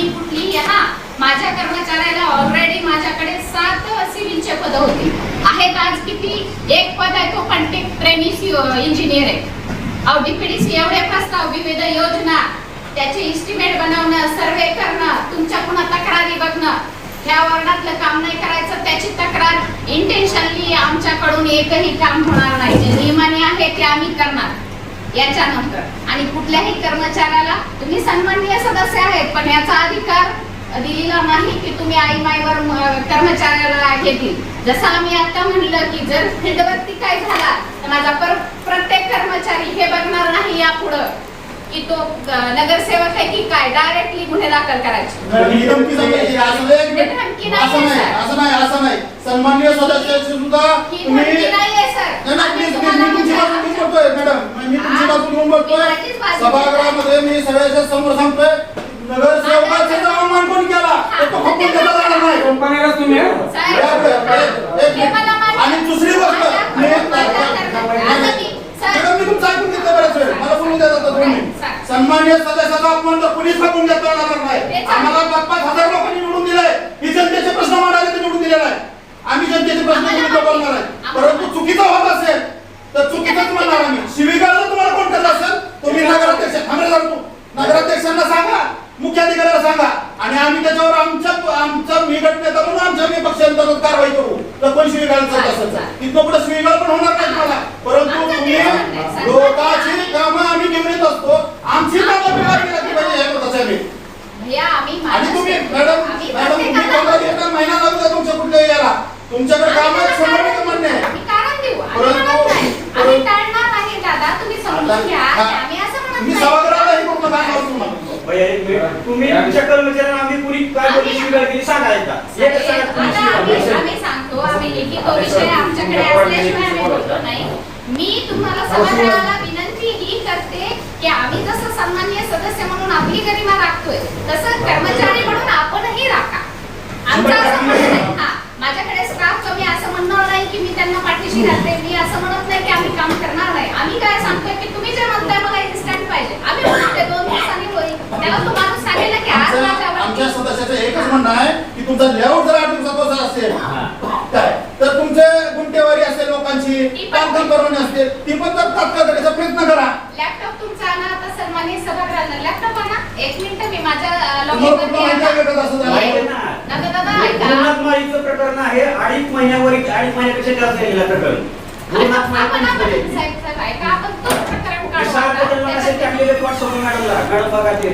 मी कुठलीही माझ्या कर्मचाऱ्याला ऑलरेडी माझ्याकडे 7 सिव्हिलचे पद होते आहेत. आज किती एक पद आहे तो कॉन्टॅक्ट ट्रेनिंग इंजिनियर आहे. डीपीडीसी एवढे प्रस्ताव, विविध योजना, त्याचे एस्टिमेट बनवणं, सर्वे करणं, तुमच्या पुन्हा तक्रारी बघणं, ह्या वॉर्डातलं काम नाही करायचं त्याची तक्रार इंटेन्शनली आमच्याकडून एकही काम होणार नाही. जे नियमाने आहे ते आम्ही करणार याच्यानंतर. आणि कुठल्याही कर्मचाऱ्याला तुम्ही सन्माननीय सदस्य आहेत पण याचा अधिकार दिलेला नाही की तुम्ही आई माईवर कर्मचाऱ्याला घेतील. जसं आम्ही आता म्हणलं की जर फील्डवरती काय झाला तर माझा प्रत्येक कर्मचारी हे बघणार नाही यापुढं की तो नगरसेवक आहे की काय, डायरेक्टली गुन्हे दाखल करायचे. असं नाही सन्माननीय सदस्याची सुद्धा तुम्ही नाहीये सर. मॅडम मी तुमची बाजू घेऊन बोलतोय. सभागृहामध्ये मी सगळ्याच्या समोर सांगतोय नगरसेवकाचा अवमान कोण केला तो खपून घेतला जाणार नाही. कंपनीला तुम्ही आणि दुसरी गोष्ट मी तुमचं ऐकून घेतलं बऱ्याच वेळ मला बोलू देत होता तुम्ही. सन्माननीय सदस्याचा अपमान तर पोलीस खपून घेतला जाणार नाही. आम्हाला 5,000 लोकांनी निवडून दिलंय. ही जनतेचे प्रश्न मांडायला ते निवडून दिलेला आहे. आम्ही जनतेचे प्रश्न बोलणार आहे. परंतु चुकीचं होत असेल तर चुकीचंच म्हणणार आम्ही. शिवीगाळ जर तुम्हाला कोण करत असेल तुम्ही नगराध्यक्षांना सांगा, मुख्याधिकाऱ्याला सांगा आणि आम्ही त्याच्यावर आमच्या मी गटनेता म्हणून आमच्या मी पक्षांतर्गत कारवाई करू. तर कोण शिवीगाळ करत असेल तिथं पुढे शिवीगाळ पण होणार नाही तुम्हाला. परंतु तुम्ही लोकांची कामं आम्ही घेऊन येत असतो. आमची कामं बिघाड केला की पाहिजे हे होत असेल. आणि तुम्ही मॅडम तुम्ही 15 महिना लागला तुमच्या कुठल्या याला तुमच्याकडे काम आहे 100% मान्य आहे. मी सभागृहाला हे कुठलं काय करू तुम्हाला तुम्ही तुमच्या कर्मचाऱ्यांना आम्ही पुरी काय शिवीगाळ केली सांगायचा. आम्ही सांगतो आम्ही लिखित विषय आमच्याकडे असल्याशिवाय आम्ही बोलतो नाही. मी तुम्हाला सभागृहाला विनंती ही करते की आम्ही जसं सन्माननीय सदस्य म्हणून आपली गरिमा राखतोय तसं कर्मचारी म्हणून आपणही राखा. आमचा असं म्हणणं आहे माझ्याकडे स्टाफ कमी असं म्हणणार नाही की मी त्यांना पाठीशी राहते. मी असं म्हणत नाही की आम्ही काम करणार नाही. आम्ही काय सांगतोय की तुम्ही जे म्हणताय मला इन्स्टंट पाहिजे. आम्ही म्हणतोय 2 दिवसांनी होईल. त्याला तो माणूस सांगेल की आज आमच्या सदस्याचं एकच म्हणणं आहे की तुमचा लेआउट जर 8 दिवसात असेल काय तर तुमचे गुंटेवारी असेल लोकांची काम परवाने असतील ती पण तात्काळ करायचा प्रयत्न करा. लॅपटॉप तुमचा आणा. आता सन्माननीय सभागृहाला लॅपटॉप आणा. 1 मिनिट मी माझ्या गुन्हामारीचं प्रकरण आहे. 2.5 महिन्यावर 2.5 महिन्यापेक्षा जास्त झालेलं प्रकरण. आपण तो प्रकरण काढू. मॅडमला मॅडम बघा ते